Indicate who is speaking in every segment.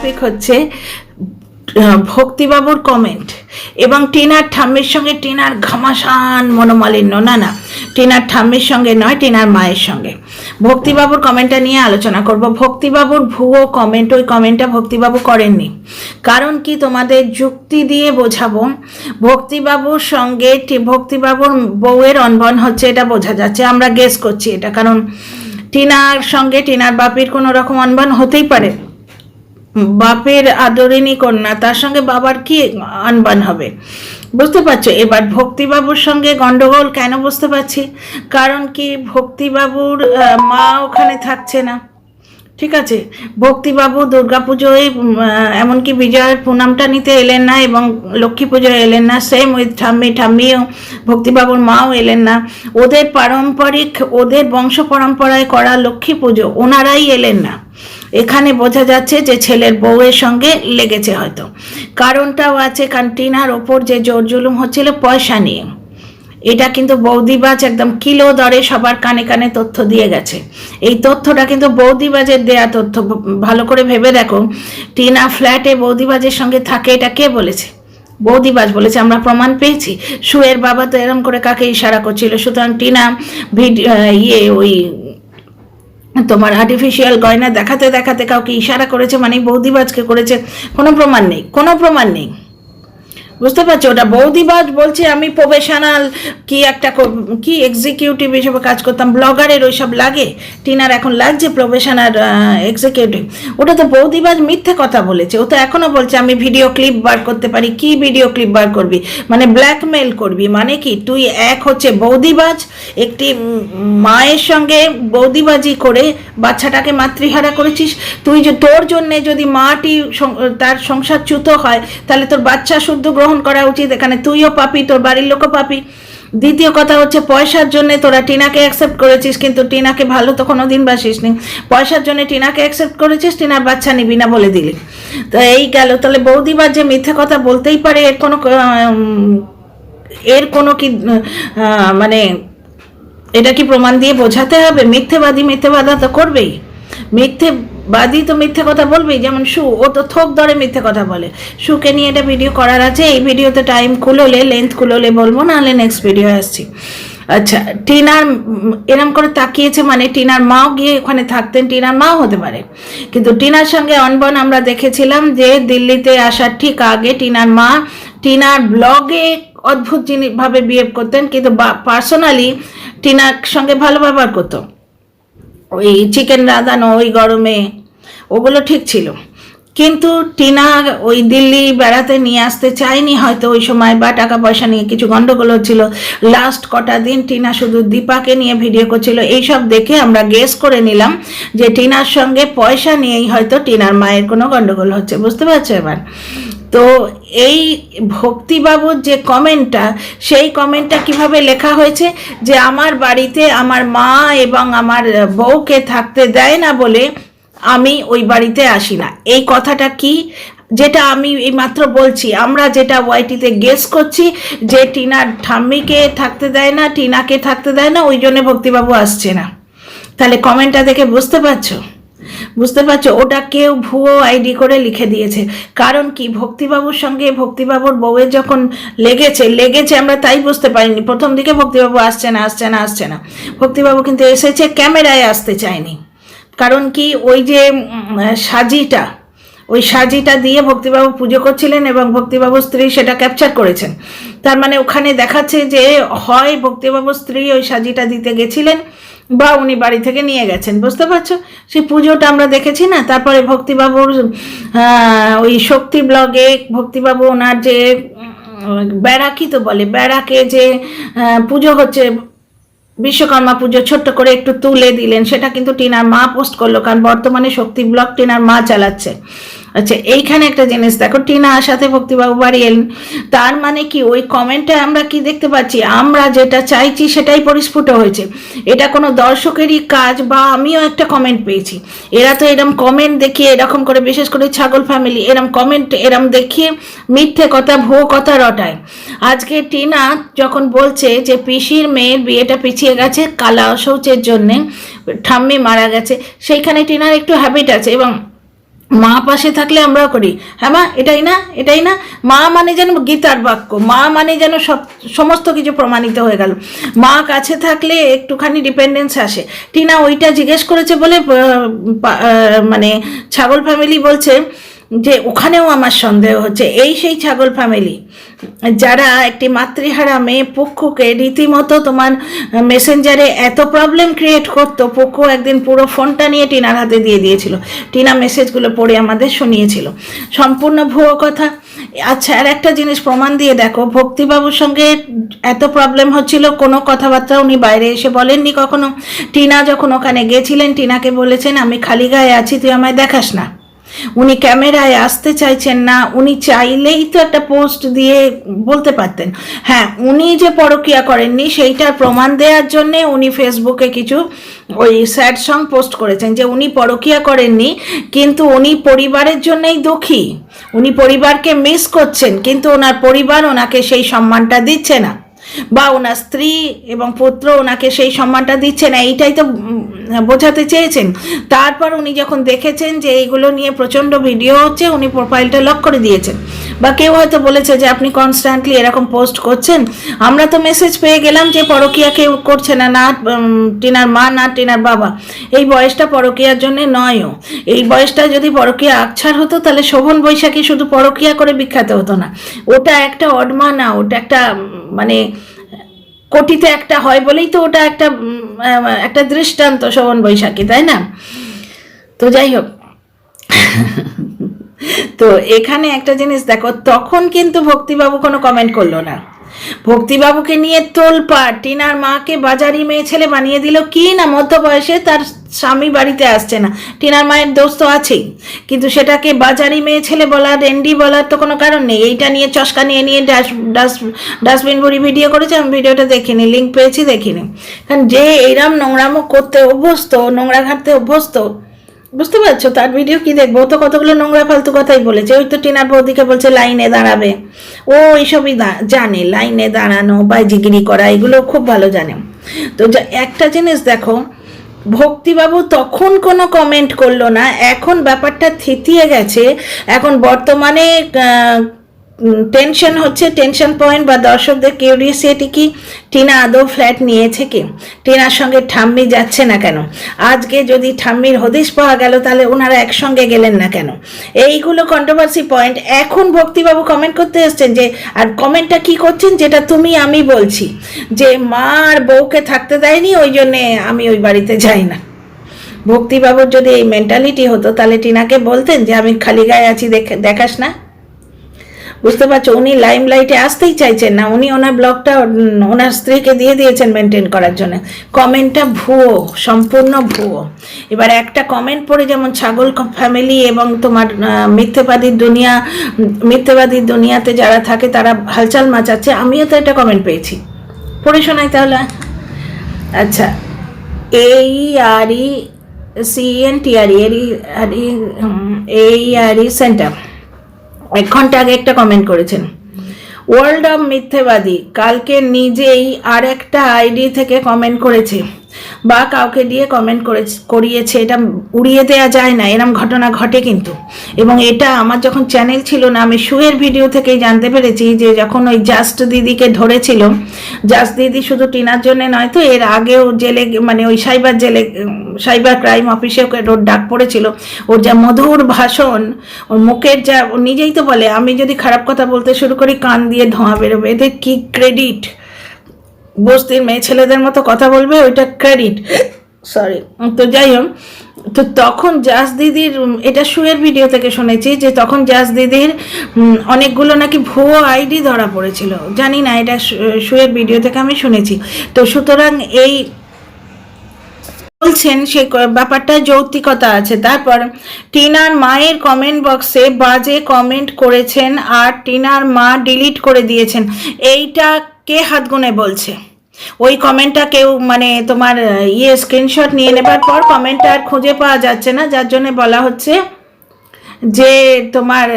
Speaker 1: Topic হচ্ছে ভক্তিবাবুর comment এবং টিনার ঠাম্মির সঙ্গে টিনার ঘামাসান মনোমালিন্য। না, টিনার ঠাম্মির সঙ্গে নয়, টিনার মায়ের সঙ্গে। ভক্তিবাবুর কমেন্টটা নিয়ে আলোচনা করব। ভক্তিবাবুর ভুয়ো কমেন্ট, ওই কমেন্টটা ভক্তিবাবু করেননি। কারণ কি তোমাদের যুক্তি দিয়ে বোঝাবো। ভক্তিবাবুর সঙ্গে ভক্তিবাবুর বউয়ের অনবন হচ্ছে, এটা বোঝা যাচ্ছে, আমরা গেস করছি এটা। কারণ টিনার সঙ্গে টিনার বাপির কোনো রকম অনবন হতেই পারে। বাপের আদরিনী কন্যা, তার সঙ্গে বাবার কি আনবান হবে, বুঝতে পারছো? এবার ভক্তিবাবুর সঙ্গে গন্ডগোল কেন বুঝতে পারছি, কারণ কি ভক্তিবাবুর মা ওখানে থাকছে না, ঠিক আছে? ভক্তিবাবু দুর্গাপুজোয় এমনকি বিজয়ের প্রণামটা নিতে এলেন না এবং লক্ষ্মী পুজোয় এলেন না। সেম ওই ঠাম্মিও ভক্তিবাবুর মাও এলেন না। ওদের পারম্পরিক, ওদের বংশ পরম্পরায় করা লক্ষ্মী পুজো ওনারাই এলেন না। এখানে বোঝা যাচ্ছে যে ছেলের বউয়ের সঙ্গে লেগেছে হয়তো। কারণটাও আছে, কারণ টিনার ওপর যে জোর জুলুম হচ্ছিল পয়সা নিয়ে। এটা কিন্তু বৌদিবাজ একদম কিলো দরে সবার কানে কানে তথ্য দিয়ে গেছে। এই তথ্যটা কিন্তু বৌদিবাজের দেয়া তথ্য। ভালো করে ভেবে দেখো, টিনা ফ্ল্যাটে বৌদিবাজের সঙ্গে থাকে, এটা কে বলেছে? বৌদিবাজ বলেছে, আমরা প্রমাণ পেয়েছি। সুয়ের বাবা তো এরম করে কাকে ইশারা করছিল। সুতরাং টিনা ওই তোমার আর্টিফিশিয়াল গয়না দেখাতে দেখাতে কাউকে ইশারা করেছে, মানে বৌদিবাজকে করেছে, কোনো প্রমাণ নেই, কোনো প্রমাণ নেই, বুঝতে পারছো? ওটা বৌদিবাজ বলছে আমি প্রফেশনাল কি একটা কি এক্সিকিউটিভ হিসেবে কাজ করতাম, ব্লগারের ওইসব লাগে, টিনার এখন লাগছে প্রফেশনাল এক্সিকিউটিভ। ওটা তো বৌদিবাজ মিথ্যে কথা বলেছে। ও তো এখনও বলছে আমি ভিডিও ক্লিপ বার করতে পারি। কি ভিডিও ক্লিপ বার করবি? মানে ব্ল্যাকমেল করবি, মানে কি? তুই এক হচ্ছে বৌদিবাজ, একটি মায়ের সঙ্গে বৌদিবাজি করে বাচ্চাটাকে মাতৃহারা করেছিস। তুই যে তোর জন্যে যদি মাটি তার সংসার চ্যুত হয়, তাহলে তোর বাচ্চা শুদ্ধ গ্রহণ করা উচিত। এখানে তুইও পাপি, তোর বাড়ির লোকও পাপি। দ্বিতীয় কথা হচ্ছে পয়সার জন্য তোরা টিনাকে অ্যাকসেপ্ট করেছিস, কিন্তু টিনাকে ভালো তো কোনোদিন বাসিসনি। পয়সার জন্য টিনাকে অ্যাকসেপ্ট করেছিস, টিনার বাচ্চা নিবি না বলে দিলি। তো এই গেল। তাহলে বৌদিবার যে মিথ্যে কথা বলতেই পারে, এর কোনো কি মানে এটা কি প্রমাণ দিয়ে বোঝাতে হবে? মিথ্যেবাদা তো করবেই, মিথ্যেবাদী তো মিথ্যে কথা বলবেই। যেমন ও তো থোক দরে মিথ্যে কথা বলে। সুকে নিয়ে এটা ভিডিও করার আছে, এই ভিডিওতে টাইম কুলোলে, লেন্থ কুলোলে বলবো, নাহলে নেক্সট ভিডিও আসছি। আচ্ছা, টিনার এরম করে তাকিয়েছে, মানে টিনার মাও গিয়ে ওখানে থাকতেন, টিনার মাও হতে পারে। কিন্তু টিনার সঙ্গে অনবন আমরা দেখেছিলাম যে দিল্লিতে আসার ঠিক আগে টিনার মা টিনার ব্লগে অদ্ভুত ভাবে বিহেভ করতেন, কিন্তু পার্সোনালি টিনার সঙ্গে ভালো ব্যবহার করতো। ওই চিকেন রাঁধানো ওই গরমে ওগুলো ঠিক ছিল, কিন্তু টিনা ওই দিল্লি বেড়াতে নিয়ে আসতে চায়নি হয়তো ওই সময়, বা টাকা পয়সা নিয়ে কিছু গন্ডগোল হচ্ছিল। লাস্ট কটা দিন টিনা শুধু দীপাকে নিয়ে ভিডিও করছিল। এইসব দেখে আমরা গেস করে নিলাম যে টিনার সঙ্গে পয়সা নিয়েই হয়তো টিনার মায়ের কোনো গন্ডগোল হচ্ছে, বুঝতে পারছো? এবার তো এই ভক্তিবাবুর যে কমেন্টটা, সেই কমেন্টটা কিভাবে লেখা হয়েছে যে আমার বাড়িতে আমার মা এবং আমার বউকে থাকতে দেয় না বলে আমি ওই বাড়িতে আসি না। এই কথাটা কি, যেটা আমি এইমাত্র বলছি, আমরা যেটা ওয়াইটিতে গেস করছি যে টিনার ঠাম্মিকে থাকতে দেয় না, টিনাকে থাকতে দেয় না, ওই জন্য ভক্তিবাবু আসছে না। তাহলে কমেন্টটা দেখে বুঝতে পারছো? ওটা কেউ ভুয়ো আইডি করে লিখে দিয়েছে। কারণ কি, ভক্তিবাবুর সঙ্গে ভক্তিবাবুর বউয়ের যখন লেগেছে আমরা তাই বুঝতে পারিনি। প্রথম দিকে ভক্তিবাবু আসছে না। ভক্তিবাবু কিন্তু এসেছে, ক্যামেরায় আসতে চায়নি। কারণ কি, ওই যে সাজিটা দিয়ে ভক্তিবাবু পুজো করছিলেন এবং ভক্তিবাবুর স্ত্রী সেটা ক্যাপচার করেছেন। তার মানে ওখানে দেখাচ্ছে যে হয় ভক্তিবাবুর স্ত্রী ওই সাজিটা দিতে গেছিলেন, বা উনি বাড়ি থেকে নিয়ে গেছেন, বুঝতে পারছো? সেই পুজোটা আমরা দেখেছি না। তারপরে ভক্তিবাবুর ওই শক্তি ব্লগে ভক্তিবাবু ওনার যে ব্যারাকি তো বলে, ব্যারাকে যে পুজো হচ্ছে, বিশ্বকর্মা পুজো ছোট্ট করে একটু তুলে দিলেন, সেটা কিন্তু টিনার মা পোস্ট করলো, কারণ বর্তমানে শক্তি ব্লগ টিনার মা চালাচ্ছে। আচ্ছা, এইখানে একটা জিনিস দেখো, টিনার সাথে ভক্তিবাবু বাড়ি এলেন, তার মানে কি ওই কমেন্টে আমরা কি দেখতে পাচ্ছি? আমরা যেটা চাইছি সেটাই পরিস্ফুট হয়েছে। এটা কোনো দর্শকেরই কাজ, বা আমিও একটা কমেন্ট পেয়েছি। এরা তো এরম কমেন্ট দেখিয়ে, এরকম করে বিশেষ করে ছাগল ফ্যামিলি এরম দেখিয়ে মিথ্যে কথা, ভুয়ো কথা রটায়। আজকে টিনা যখন বলছে যে পিসির মেয়ের বিয়েটা পিছিয়ে গেছে কালা শৌচের জন্যে, ঠাম্মি মারা গেছে, সেইখানে টিনার একটু হ্যাবিট আছে এবং মা পাশে থাকলে আমরাও করি, হ্যাঁ মা এটাই না এটাই না, মা মানে যেন গীতার বাক্য, মা মানে যেন সমস্ত কিছু প্রমাণিত হয়ে গেল। মা কাছে থাকলে একটুখানি ডিপেন্ডেন্স আসে। টিনা ওইটা জিজ্ঞেস করেছে বলে মানে ছাগল ফ্যামিলি বলছে যে ওখানেও আমার সন্দেহ হচ্ছে। এই সেই ছাগল ফ্যামিলি যারা একটি মাতৃহারা মেয়ে পক্ষকে রীতিমতো তোমার মেসেঞ্জারে এত প্রবলেম ক্রিয়েট করতো, পক্ষ একদিন পুরো ফোনটা নিয়ে টিনার হাতে দিয়ে দিয়েছিল। টিনা মেসেজগুলো পড়ে আমাদের শুনিয়েছিল, সম্পূর্ণ ভুয়ো কথা। আচ্ছা, আর একটা জিনিস প্রমাণ দিয়ে দেখো, ভক্তিবাবুর সঙ্গে এত প্রবলেম হচ্ছিল, কোনো কথাবার্তা উনি বাইরে এসে বলেননি কখনো। টিনা যখন ওখানে গেছিলেন, টিনাকে বলেছেন আমি খালি গায়ে আছি, তুই আমায় দেখাস না। উনি ক্যামেরায় আসতে চাইছেন না, উনি চাইলেই তো একটা পোস্ট দিয়ে বলতে পারতেন। হ্যাঁ, উনি যে পরকীয়া করেননি সেইটার প্রমাণ দেওয়ার জন্যে উনি ফেসবুকে কিছু ওই স্যাড সং পোস্ট করেছেন যে উনি পরকীয়া করেননি, কিন্তু উনি পরিবারের জন্যই দুঃখী, উনি পরিবারকে মিস করছেন, কিন্তু ওনার পরিবার ওনাকে সেই সম্মানটা দিচ্ছে না, বা ওনার স্ত্রী এবং পুত্র ওনাকে সেই সম্মানটা দিচ্ছে না, এইটাই তো বোঝাতে চেয়েছেন। তারপর উনি যখন দেখেছেন যে এইগুলো নিয়ে প্রচণ্ড ভিডিও হচ্ছে, উনি প্রোফাইলটা লক করে দিয়েছেন। বা কেউ হয়তো বলেছে যে আপনি কনস্ট্যান্টলি এরকম পোস্ট করছেন, আমরা তো মেসেজ পেয়ে গেলাম যে পরকীয়া কেউ করছে না, না টিনার মা না টিনার বাবা। এই বয়সটা পরকীয়ার জন্য নয়ও। এই বয়সটা যদি পরকীয়া আকছার হতো তাহলে শোভন বৈশাখী শুধু পরকীয়া করে বিখ্যাত হতো না। ওটা একটা অডমা না, ওটা একটা মানে কোটিতে একটা হয় বলেই তো ওটা একটা একটা দৃষ্টান্ত শোভন বৈশাখী, তাই না? তো যাই হোক, তো এখানে একটা জিনিস দেখো, তখন কিন্তু ভক্তিবাবু কোনো কমেন্ট করলো না। ভক্তিবাবুকে নিয়ে তোলপাড়, টিনার মাকে বাজারি মেয়ে ছেলে বানিয়ে দিল, কি না মধ্য বয়সে তার স্বামী বাড়িতে আসছে না, টিনার মায়ের দোষ তো আছেই, কিন্তু সেটাকে বাজারি মেয়ে ছেলে বলার, রেন্ডি বলার তো কোনো কারণ নেই। এইটা নিয়ে চশকা নিয়ে নিয়ে ডাস্টবিন ভরি ভিডিও করেছে, আমি ভিডিওটা দেখিনি, লিঙ্ক পেয়েছি, দেখিনি। কারণ যে এইরকম নোংরামো করতে অভ্যস্ত, নোংরা ঘাটতে অভ্যস্ত, বুঝতে পারছো, তার ভিডিও কি দেখবো? তো কতগুলো নোংরা ফালতু কথাই বলেছে। ওই তো টিনার বৌদিকে বলছে লাইনে দাঁড়াবে, ও এইসবই জানে, লাইনে দাঁড়ানো বা জিগিরি করা এগুলো খুব ভালো জানে। তো একটা জিনিস দেখো, ভক্তিবাবু তখন কোনো কমেন্ট করলো না, এখন ব্যাপারটা থিতিয়ে গেছে। এখন বর্তমানে টেনশন হচ্ছে, টেনশন পয়েন্ট বা দর্শকদের কিউরিয়াসিটি কি, টিনা আদৌ ফ্ল্যাট নিয়েছে কি, টিনার সঙ্গে ঠাম্মি যাচ্ছে না কেন, আজকে যদি ঠাম্মির হদিশ পাওয়া গেল তাহলে ওনারা একসঙ্গে গেলেন না কেন, এইগুলো কন্ট্রোভার্সি পয়েন্ট। এখন ভক্তিবাবু কমেন্ট করতে এসছেন যে, আর কমেন্টটা কি করছেন, যেটা তুমি আমি বলছি যে মা আর বউকে থাকতে দেয়নি, ওই জন্যে আমি ওই বাড়িতে যাই না। ভক্তিবাবুর যদি এই মেন্টালিটি হতো তাহলে টিনাকে বলতেন যে আমি খালি গায়ে আছি, দেখাস না। বুঝতে পারছো, উনি লাইমলাইটে আসতেই চাইছেন না, উনি ওনার ব্লগটা ওনার স্ত্রীকে দিয়ে দিয়েছেন মেনটেন করার জন্য। কমেন্টটা ভুয়ো, সম্পূর্ণ ভুয়ো। এবার একটা কমেন্ট পড়ে যেমন ছাগল ফ্যামিলি এবং তোমার মিথ্যেবাদীর দুনিয়াতে যারা থাকে তারা হালচাল মাচাচ্ছে, আমিও তো একটা কমেন্ট পেয়েছি, পড়ে শোনাই তাহলে। আচ্ছা, AERE সেন্টার 1 ঘন্টা আগে একটা কমেন্ট করেছেন, ওয়ার্ল্ড অফ মিথ্যেবাদী কালকে নিজেই আর একটা আইডি থেকে কমেন্ট করেছে বা কাউকে দিয়ে কমেন্ট করিয়েছে। এটা উড়িয়ে দেওয়া যায় না, এরম ঘটনা ঘটে কিন্তু। এবং এটা আমার যখন চ্যানেল ছিল না, আমি শুয়ের ভিডিও থেকেই জানতে পেরেছি যে যখন ওই জাস্ট দিদিকে ধরেছিল, জাস্ট দিদি শুধু টিনার জন্য নয় তো, এর আগেও জেলে মানে ওই সাইবার ক্রাইম অফিসে ওকে ডাক পড়েছিল। ওর যা মধুর ভাষণ, ওর মুখের যা, নিজেই তো বলে আমি যদি খারাপ কথা বলতে শুরু করি কান দিয়ে ধোঁয়া বেরোবে, এদের কি ক্রেডিট, বস্তির মেয়ে ছেলেদের মতো কথা বলবে, ওইটা ক্রেডিট, সরি। তো যাই হোক, তো তখন জাস দিদির, এটা শুয়ের ভিডিও থেকে শুনেছি যে তখন জাস দিদির অনেকগুলো নাকি ভুয়ো আইডি ধরা পড়েছিল, জানি না, এটা শুয়ের ভিডিও থেকে আমি শুনেছি। তো সুতরাং এই বলছেন সে ব্যাপারটা যৌক্তিকতা আছে। তারপর টিনার মায়ের কমেন্ট বক্সে বাজে কমেন্ট করেছেন আর টিনার মা ডিলিট করে দিয়েছেন, এইটা কে হাত গুনে বলছে? ওই কমেন্টটা কেউ মানে তোমার স্ক্রিনশট নিয়ে নেবার পর কমেন্টটা আর খুঁজে পাওয়া যাচ্ছে না, যার জন্য বলা হচ্ছে যে তোমার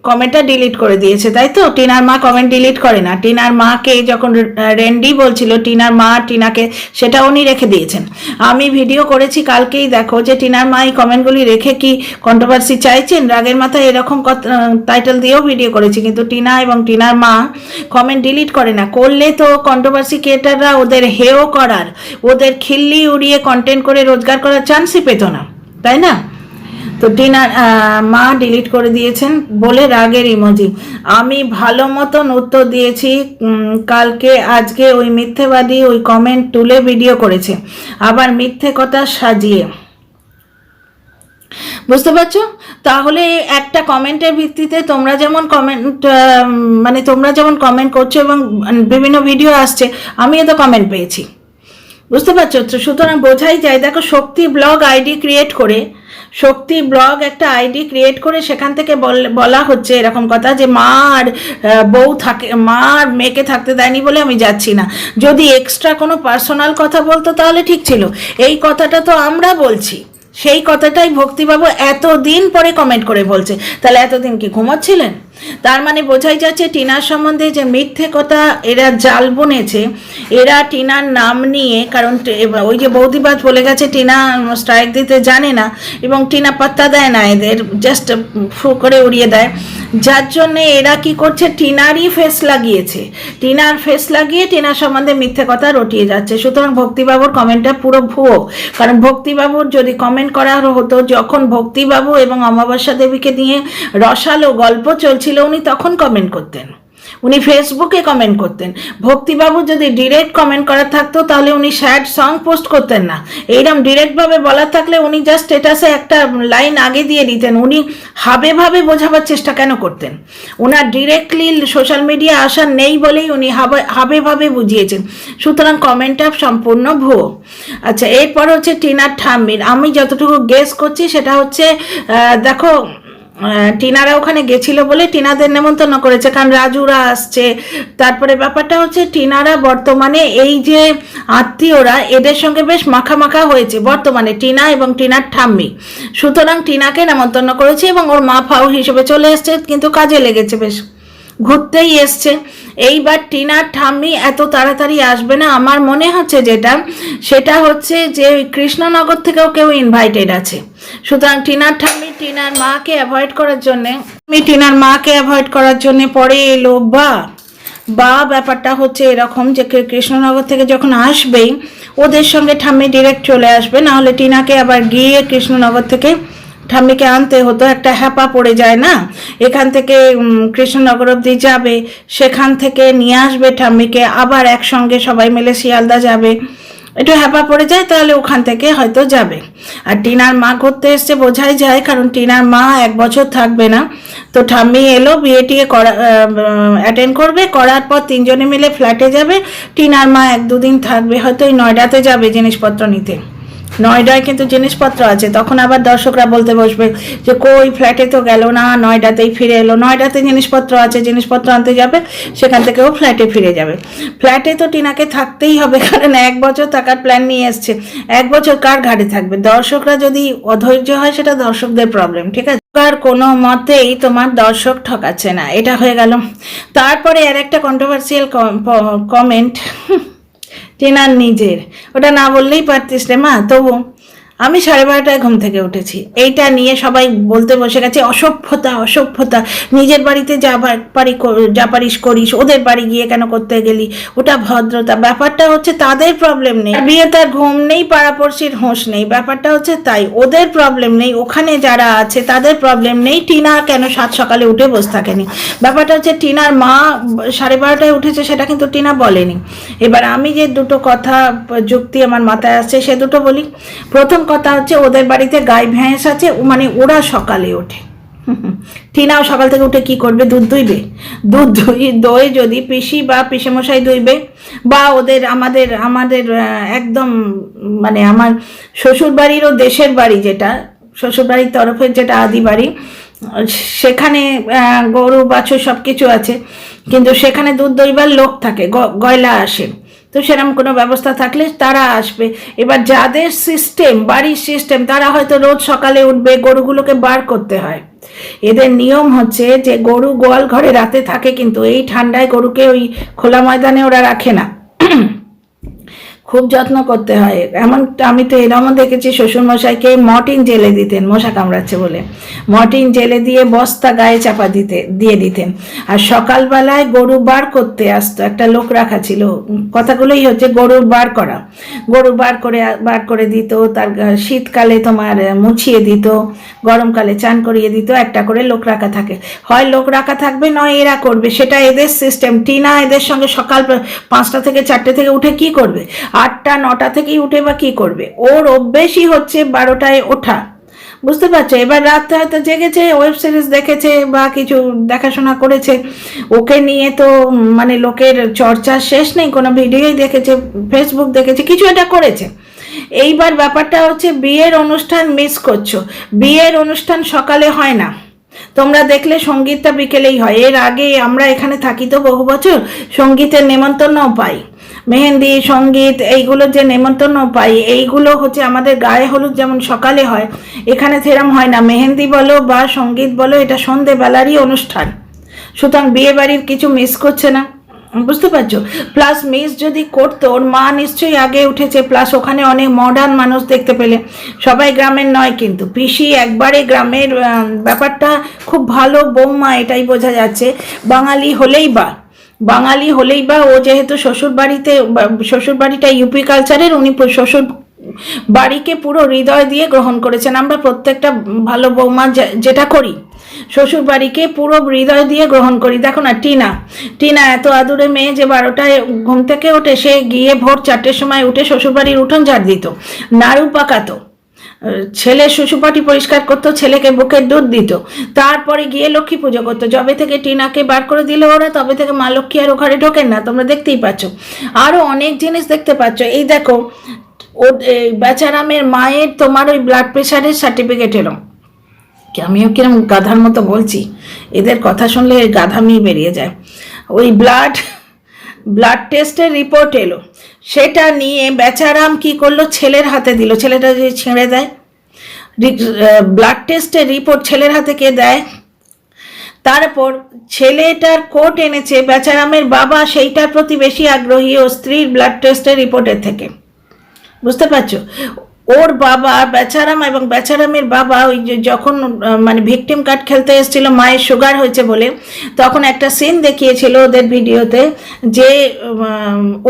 Speaker 1: কমেন্টটা ডিলিট করে দিয়েছে, তাই তো? টিনার মা কমেন্ট ডিলিট করে না। টিনার মাকে যখন রেন্ডি বলছিল টিনার মা টিনাকে, সেটা উনি রেখে দিয়েছেন। আমি ভিডিও করেছি কালকেই, দেখো যে টিনার মা এই কমেন্টগুলি রেখে কি কন্ট্রোভার্সি চাইছেন? রাগের মাথায় এরকম টাইটেল দিয়েও ভিডিও করেছি, কিন্তু টিনা এবং টিনার মা কমেন্ট ডিলিট করে না। করলে তো কন্ট্রোভার্সি ক্রিয়েটাররা ওদের হেও করার, ওদের খিল্লি উড়িয়ে কন্টেন্ট করে রোজগার করার চান্সই পেত না, তাই না? তো টিনার মা ডিলিট করে দিয়েছেন বলে রাগের ইমোজি। আমি ভালো মতন উত্তর দিয়েছি। কালকে আজকে ওই মিথ্যেবাদী ওই কমেন্ট তুলে ভিডিও করেছে, আবার মিথ্যে কথা সাজিয়ে। বুঝতে পারছো? তাহলে একটা কমেন্টের ভিত্তিতে তোমরা যেমন কমেন্ট করছো এবং বিভিন্ন ভিডিও আসছে, আমিও তো কমেন্ট পেয়েছি। বুঝতে পারছো? তো সুতরাং বোঝাই যায়। দেখো, শক্তি ব্লগ আইডি ক্রিয়েট করে, শক্তি ব্লগ একটা আইডি ক্রিয়েট করে সেখান থেকে বলা হচ্ছে এরকম কথা যে মা আর বউ থাকে, মা আর মেয়েকে থাকতে দেয়নি বলে আমি যাচ্ছি না। যদি এক্সট্রা কোনো পার্সোনাল কথা বলতো তাহলে ঠিক ছিল। এই কথাটা তো আমরা বলছি, সেই কথাটাই ভক্তিবাবু এতদিন পরে কমেন্ট করে বলছে। তাহলে এতদিন কি ঘুমোচ্ছিলেন? তার মানে বোঝাই যাচ্ছে টিনার সম্বন্ধে যে মিথ্যে কথা এরা জাল বুনেছে, এরা টিনার নাম নিয়ে, কারণ ওই যে বৌদিবাদ বলে গেছে টিনা স্ট্রাইক দিতে জানে না এবং টিনা পাত্তা দেয় না, এদের জাস্ট ফু করে উড়িয়ে দেয়। যার জন্যে এরা কি করছে, টিনারই ফেস লাগিয়েছে, টিনার ফেস লাগিয়ে টিনার সম্বন্ধে মিথ্যে কথা রটিয়ে যাচ্ছে। সুতরাং ভক্তিবাবুর কমেন্টটা পুরো ভুয়ো। কারণ ভক্তিবাবুর যদি কমেন্ট করা হতো যখন ভক্তিবাবু এবং অমাবস্যা দেবীকে নিয়ে রসালো গল্প চলছিল, উনি তখন কমেন্ট করতেন, উনি ফেসবুকে কমেন্ট করতেন। ভক্তিবাবু যদি ডিরেক্ট কমেন্ট করা থাকতো তাহলে উনি স্যাড সং পোস্ট করতেন না। এইরকম ডিরেক্টভাবে বলা থাকলে উনি জাস্ট স্ট্যাটাসে একটা লাইন আগে দিয়ে দিতেন। উনি হাবে ভাবে বোঝাবার চেষ্টা কেন করতেন? ওনার ডিরেক্টলি সোশ্যাল মিডিয়া আসা নেই বলেই উনি হাবে ভাবে বুঝিয়েছেন। সুতরাং কমেন্টটা সম্পূর্ণ ভুয়ো। আচ্ছা, এরপর হচ্ছে টিনার ঠাম্মির। আমি যতটুকু গেস করছি সেটা হচ্ছে, দেখো টিনারা ওখানে গেছিল বলে টিনাদের নেমন্তন্ন করেছে, কারণ রাজুরা আসছে। তারপরে ব্যাপারটা হচ্ছে টিনারা বর্তমানে এই যে আত্মীয়রা এদের সঙ্গে বেশ মাখামাখা হয়েছে বর্তমানে, টিনা এবং টিনার ঠাম্মি। সুতরাং টিনাকে নেমন্তন্ন করেছে এবং ওর মা ফাউ হিসেবে চলে এসছে, কিন্তু কাজে লেগেছে, বেশ ঘুরতেই এসছে। এইবার টিনার ঠাম্মি এত তাড়াতাড়ি আসবে না আমার মনে হচ্ছে, যেটা সেটা হচ্ছে যে কৃষ্ণনগর থেকেও কেউ ইনভাইটেড আছে। সুতরাং টিনার ঠাম্মি টিনার মাকে অ্যাভয়েড করার জন্য পরে এলো। বা ব্যাপারটা হচ্ছে এরকম যে কৃষ্ণনগর থেকে যখন আসবেই ওদের সঙ্গে ঠাম্মি ডিরেক্ট চলে আসবে, না হলে টিনাকে আবার গিয়ে কৃষ্ণনগর থেকে ঠাম্মিকে আনতে হতো, একটা হ্যাপা পড়ে যায় না? এখান থেকে কৃষ্ণনগর অবধি যাবে, সেখান থেকে নিয়ে আসবে ঠাম্মিকে, আবার একসঙ্গে সবাই মিলে শিয়ালদা যাবে, একটু হ্যাপা পড়ে যায়, তাহলে ওখান থেকে হয়তো যাবে। আর টিনার মা ঘুরতে এসছে বোঝাই যায়, কারণ টিনার মা 1 বছর থাকবে না। তো ঠাম্মি এলো, বিয়ে টিয়ে অ্যাটেন্ড করবে, করার পর 3 জনে মিলে ফ্ল্যাটে যাবে। টিনার মা 1-2 দিন থাকবে, হয়তো ওই নয়ডাতে যাবে জিনিসপত্র নিতে। নয়ডায় কিন্তু জিনিসপত্র আছে, তখন আবার দর্শকরা বলতে বসবে যে কই ফ্ল্যাটে তো গেল না, নয়ডাতেই ফিরে এলো। নয়ডাতে জিনিসপত্র আছে, জিনিসপত্র আনতে যাবে, সেখান থেকেও ফ্ল্যাটে ফিরে যাবে। ফ্ল্যাটে তো টিনাকে থাকতেই হবে, কারণ 1 বছর থাকার প্ল্যান নিয়ে এসছে। 1 বছর কার ঘাড়ে থাকবে? দর্শকরা যদি অধৈর্য হয় সেটা দর্শকদের প্রবলেম, ঠিক আছে? আর কোনো মতেই তোমার দর্শক ঠকাচ্ছে না, এটা হয়ে গেল। তারপরে আর একটা কন্ট্রোভার্সিয়াল কমেন্ট টিনার নিজের, ওটা না বললেই পারতিস রে মা। তবু আমি 12:30টায় ঘুম থেকে উঠেছি, এইটা নিয়ে সবাই বলতে বসে গেছে অসভ্যতা, নিজের বাড়িতে যা পারিস করিস, ওদের বাড়ি গিয়ে কেন করতে গেলি, ওটা ভদ্রতা। ব্যাপারটা হচ্ছে তাদের প্রবলেম নেই, বিয়ে তার ঘুম নেই, পাড়াপড়শির হোঁশ নেই, ব্যাপারটা হচ্ছে তাই। ওদের প্রবলেম নেই, ওখানে যারা আছে তাদের প্রবলেম নেই। টিনা কেন 7 সকালে উঠে বসে থাকেনি? ব্যাপারটা হচ্ছে টিনার মা 12:30টায় উঠেছে, সেটা কিন্তু টিনা বলেনি। এবার আমি যে দুটো কথা যুক্তি আমার মাথায় আসছে সে দুটো বলি। প্রথম কথা হচ্ছে, ওদের বাড়িতে গাই ভ্যাঁস আছে, মানে ওরা সকালে ওঠে। টিনাও সকাল থেকে উঠে কি করবে? দুধ দুইবে। দই যদি পিসি বা পিসেমশাই দুইবে, বা আমাদের একদম মানে আমার শ্বশুর বাড়িরও দেশের বাড়ি, যেটা শ্বশুর বাড়ির তরফের যেটা আদি বাড়ি, সেখানে গরু বাছুর সব কিছু আছে, কিন্তু সেখানে দুধ দইবার লোক থাকে, গয়লা আসে। তো সেরকম কোনো ব্যবস্থা থাকলে তারা আসবে। এবার যাদের সিস্টেম, বাড়ির সিস্টেম, তারা হয়তো রোজ সকালে উঠবে, গরুগুলোকে বার করতে হয়, এদের নিয়ম হচ্ছে যে গরু গোয়াল ঘরে রাতে থাকে, কিন্তু এই ঠান্ডায় গরুকে ওই খোলা ময়দানে ওরা রাখে না, খুব যত্ন করতে হয়। এমন আমি তো এরমও দেখেছি শ্বশুরমশাইকে মর্টিন জেলে দিতেন, মশা কামড়াচ্ছে বলে মর্টিন জেলে দিয়ে বস্তা গায়ে চাপা দিয়ে দিতেন। আর সকালবেলায় গরু বার করতে আসতো, একটা লোক রাখা ছিল, কথাগুলোই হচ্ছে গরুর বার করা, গরু বার করে দিত, তার শীতকালে তোমার মুছিয়ে দিত, গরমকালে চান করিয়ে দিত, একটা করে লোক রাখা থাকে, হয় লোক রাখা থাকবে নয় এরা করবে, সেটা এদের সিস্টেম। টিনা এদের সঙ্গে সকাল 5টা থেকে 4টে থেকে উঠে কি করবে, 8টা 9টা থেকেই উঠে বা কি করবে, ওর অভ্যেসই হচ্ছে 12টায় ওঠা, বুঝতে পারছো। এবার রাতে হয়তো জেগেছে, ওয়েব সিরিজ দেখেছে বা কিছু দেখাশোনা করেছে, ওকে নিয়ে তো মানে লোকের চর্চা শেষ নেই, কোনো ভিডিওই দেখেছে, ফেসবুক দেখেছে, কিছু এটা করেছে। এইবার ব্যাপারটা হচ্ছে বিয়ের অনুষ্ঠান মিস করছো, বিয়ের অনুষ্ঠান সকালে হয় না, তোমরা দেখলে সঙ্গীতটা বিকেলেই হয়। এর আগে আমরা এখানে থাকি তো বহু বছর, সঙ্গীতের নেমন্তন্নও পাই, মেহেন্দি সঙ্গীত এইগুলোর যে নেমন্তন্ন পাই, এইগুলো হচ্ছে আমাদের গায়ে হলুদ যেমন সকালে হয়, এখানে সেরম হয় না। মেহেন্দি বলো বা সঙ্গীত বলো, এটা সন্ধেবেলারই অনুষ্ঠান, সুতরাং বিয়ে বাড়ির কিছু মিস করছে না, বুঝতে পারছো। প্লাস মিস যদি করতো, ওর মা নিশ্চয়ই আগে উঠেছে, প্লাস ওখানে অনেক মডার্ন মানুষ দেখতে পেলে, সবাই গ্রামের নয় কিন্তু, পিসি একবারে গ্রামের, ব্যাপারটা খুব ভালো বৌমা, এটাই বোঝা যাচ্ছে। বাঙালি হলেই বা ও যেহেতু শ্বশুর বাড়িটা ইউপি কালচারের, উনি শ্বশুর বাড়িকে পুরো হৃদয় দিয়ে গ্রহণ করেছেন। আমরা প্রত্যেকটা ভালো বৌমা যেটা করি, শ্বশুর বাড়িকে পুরো হৃদয় দিয়ে গ্রহণ করি। দেখো না টিনা এত আদুরে মেয়ে যে 12টায় ঘুম থেকে ওঠে, সে গিয়ে ভোর 4টের সময় উঠে শ্বশুর বাড়ির উঠোন ঝাড় দিত, নাড়ু পাকাতো, ছেলে শ্বশুরবাটি পরিষ্কার করতো, ছেলেকে বুকের দুধ দিত, তারপরে গিয়ে লক্ষ্মী পুজো করতো। যবে থেকে টিনাকে বার করে দিল ওরা, তবে থেকে মা লক্ষ্মী আর ঘরে ঢোকেন না, তোমরা দেখতেই পাচ্ছ। আরও অনেক জিনিস দেখতে পাচ্ছ। এই দেখো, ও বেচারামের মায়ের তোমার ওই ব্লাড প্রেশারের সার্টিফিকেট এলো, আমিও কিরম গাধার মতো বলছি, এদের কথা শুনলে গাধামি বেরিয়ে যায়। ওই ব্লাড টেস্টের রিপোর্ট এলো, সেটা নিয়ে বেচারাম কি করলো, ছেলের হাতে দিল, ছেলেটা যে ছেড়ে দেয়, ব্লাড টেস্টের রিপোর্ট ছেলের হাতে কে দেয়, তারপর ছেলেটার কোট এনেছে, বেচারামের বাবা সেইটার প্রতি বেশি আগ্রহী ও স্ত্রীর ব্লাড টেস্টের রিপোর্টের থেকে, বুঝতে পারছো। ওর বাবা বেচারাম এবং বেচারামের বাবা ওই যখন মানে ভিকটিম কার্ড খেলতে এসেছিল, মায়ের সুগার হয়েছে বলে, তখন একটা সিন দেখিয়েছিল ওদের ভিডিওতে, যে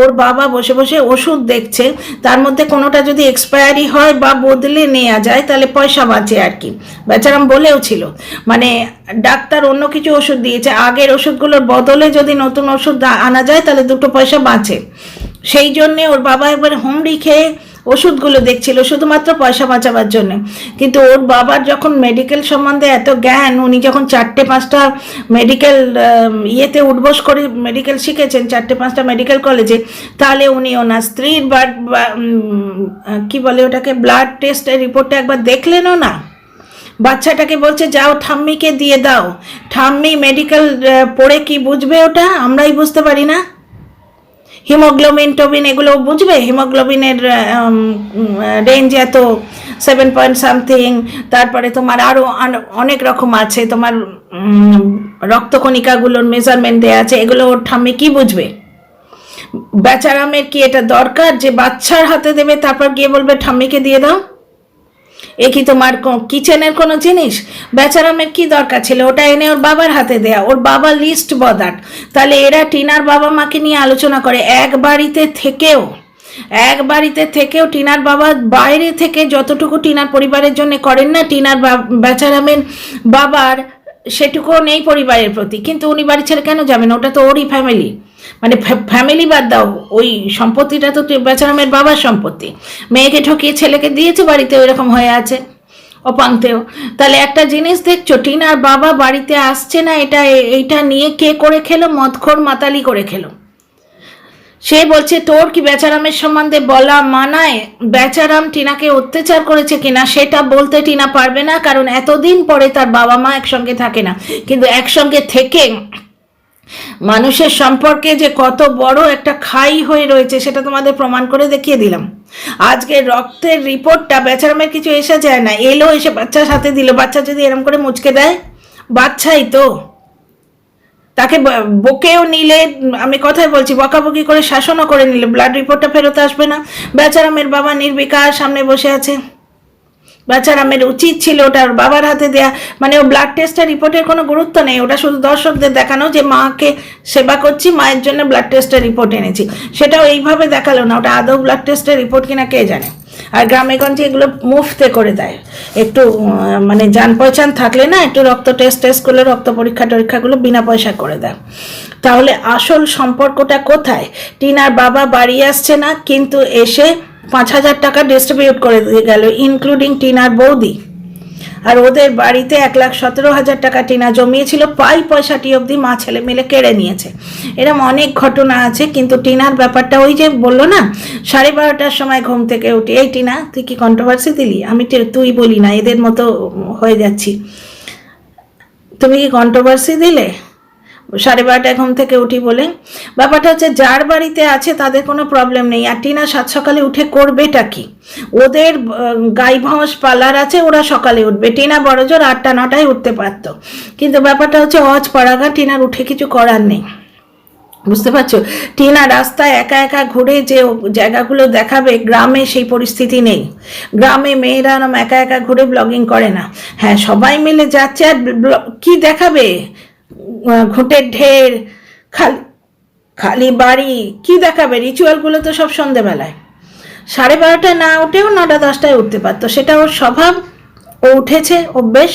Speaker 1: ওর বাবা বসে বসে ওষুধ দেখছে, তার মধ্যে কোনোটা যদি এক্সপায়ারি হয় বা বদলে নেওয়া যায় তাহলে পয়সা বাঁচে আর কি। বেচারাম বলেও ছিল, মানে ডাক্তার অন্য কিছু ওষুধ দিয়েছে, আগের ওষুধগুলোর বদলে যদি নতুন ওষুধ আনা যায় তাহলে 2 পয়সা বাঁচে, সেই জন্যে ওর বাবা একবার হুমড়ি খেয়ে ওষুধগুলো দেখছিল শুধুমাত্র পয়সা বাঁচাবার জন্য। কিন্তু ওর বাবার যখন মেডিকেল সম্বন্ধে এত জ্ঞান, উনি যখন 4-5টা মেডিকেল ইয়েতে উঠবোস করে মেডিকেল শিখেছেন, 4-5টা মেডিকেল কলেজে, তাহলে উনি ওনার স্ত্রীর কি বলে ওটাকে, ব্লাড টেস্টের রিপোর্টটা একবার দেখলেনও না। বাচ্চাটাকে বলছে যাও ঠাম্মিকে দিয়ে দাও, ঠাম্মি মেডিকেল পড়ে কি বুঝবে ওটা, আমরাই বুঝতে পারি না। হিমোগ্লোবিন টোবিন এগুলো বুঝবে, হিমোগ্লোবিনের রেঞ্জ এত 7 পয়েন্ট সামথিং, তারপরে তোমার আরও অনেক রকম আছে, তোমার রক্তকণিকাগুলোর মেজারমেন্ট দেওয়া আছে, এগুলো ওর ঠাম্মি কি বুঝবে। বেচারামের কি এটা দরকার যে বাচ্চার হাতে দেবে তারপর গিয়ে বলবে ঠাম্মিকে দিয়ে দাও? এ কি তোমার কিচেনের কোনো জিনিস? বেচারামের কি দরকার ছিল ওটা এনে ওর বাবার হাতে দেয়া? ওর বাবা লিস্ট বদাট। তাহলে এরা টিনার বাবা মাকে নিয়ে আলোচনা করে, এক বাড়িতে থেকেও টিনার বাবা বাইরে থেকে যতটুকু টিনার পরিবারের জন্য করেন না, টিনার বেচারামের বাবার সেটুকুও নেই পরিবারের প্রতি। কিন্তু উনি বাড়ি ছেড়ে কেন যাবেন? ওটা তো ওরই ফ্যামিলি, মানে ফ্যামিলি বাদ দাও, ওই সম্পত্তিটা তো বেচারামের বাবার সম্পত্তি। মেয়েকে ঠকিয়ে ছেলেকে দিয়েছে, বাড়িতে ওই রকম হয়ে আছে অপাংতেও। তাহলে একটা জিনিস দেখছো, টিনার বাবা বাড়িতে আসছে না, এইটা নিয়ে কে করে খেলো? মদখোর মাতালি করে খেলো। সে বলছে তোর কি বেচারামের সম্বন্ধে বলা মানায়? বেচারাম টিনাকে অত্যাচার করেছে কিনা সেটা বলতে টিনা পারবে না, কারণ এতদিন পরে তার বাবা মা একসঙ্গে থাকে না। কিন্তু একসঙ্গে থেকে মানুষের সম্পর্কে যে কত বড় একটা খাই হয়ে রয়েছে সেটা তোমাদের প্রমাণ করে দেখিয়ে দিলাম। আজকে রক্তের রিপোর্টটা বেচারামের কিছু এসে যায় না, এলো, এসে বাচ্চার সাথে দিল। বাচ্চা যদি এরম করে মুচকে দেয়, বাচ্চাই তো, তাকে বকেও নিলে, আমি কথাই বলছি, বকাবকি করে শাসনও করে নিলে ব্লাড রিপোর্টটা ফেরত আসবে না। বেচারা মেয়ের বাবা নির্বিকার সামনে বসে আছে, বেচারা মেয়ের উচিত ছিল ওটার বাবার হাতে দেয়া, মানে ও ব্লাড টেস্টের রিপোর্টের কোনো গুরুত্ব নেই, ওটা শুধু দর্শকদের দেখানো যে মাকে সেবা করছি, মায়ের জন্য ব্লাড টেস্টের রিপোর্ট এনেছি, সেটাও এইভাবে দেখালো না, ওটা আদৌ ব্লাড টেস্টের রিপোর্ট কিনা কে জানে। আর গ্রামে গঞ্জে এগুলো মুফতে করে দেয়, একটু মানে জান পহচান থাকলে না, একটু রক্ত টেস্ট করলে রক্ত পরীক্ষাগুলো বিনা পয়সা করে দেয়। তাহলে আসল সম্পর্কটা কোথায়? টিনার বাবা বাড়ি আসছে না, কিন্তু এসে 5,000 টাকা ডিস্ট্রিবিউট করে দিয়ে গেল, ইনক্লুডিং টিনার বৌদি। আর ওদের বাড়িতে 1,17,000 টাকা টিনা জমিয়েছিল, পয়সাটি অবধি মা ছেলে মিলে কেড়ে নিয়েছে। এরকম অনেক ঘটনা আছে, কিন্তু টিনার ব্যাপারটা ওই যে বললো না, 12:30টার সময় ঘুম থেকে উঠি, এই টিনা তুই কি কন্ট্রোভার্সি দিলি? আমি তুই বলি না, এদের মতো হয়ে যাচ্ছি, তুমি কি কন্ট্রোভার্সি দিলে? 12:30টায় ঘুম থেকে উঠি বলে। ব্যাপারটা হচ্ছে যার বাড়িতে আছে তাদের কোনো প্রবলেম নেই, আর টিনা 7 সকালে উঠে করবেটা কি? ওদের গাই ভঁস পালার আছে, ওরা সকালে উঠবে, টিনা বড়জোর 8টা-9টায় উঠতে পারতো, কিন্তু ব্যাপারটা হচ্ছে অজ পাড়াগা, টিনার উঠে কিছু করার নেই, বুঝতে পারছো? টিনা রাস্তায় একা একা ঘুরে যে জায়গাগুলো দেখাবে, গ্রামে সেই পরিস্থিতি নেই। গ্রামে মেয়েরা একা একা ঘুরে ব্লগিং করে না, হ্যাঁ সবাই মিলে যাচ্ছে, আর কি দেখাবে? ঘুঁটের ঢের, খালি খালি বাড়ি, কি দেখাবে? রিচুয়ালগুলো তো সব সন্ধেবেলায়, 12:30টায় না উঠেও 9টা-10টায় উঠতে পারতো, সেটা ওর স্বভাব, ও উঠেছে, অভ্যেস।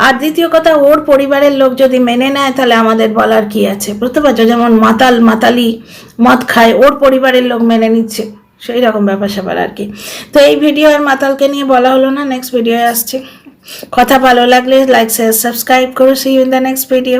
Speaker 1: আর দ্বিতীয় কথা, ওর পরিবারের লোক যদি মেনে নেয় তাহলে আমাদের বলার কি আছে, বুঝতে পারছো? যেমন মাতালি মদ খায়, ওর পরিবারের লোক মেনে নিচ্ছে, সেই রকম ব্যাপার স্যাপার আর কি। তো এই ভিডিও আর মাতালকে নিয়ে বলা হলো না, নেক্সট ভিডিও আসছে। কথা ভালো লাগলে লাইক শেয়ার সাবস্ক্রাইব করো। See you in the next video.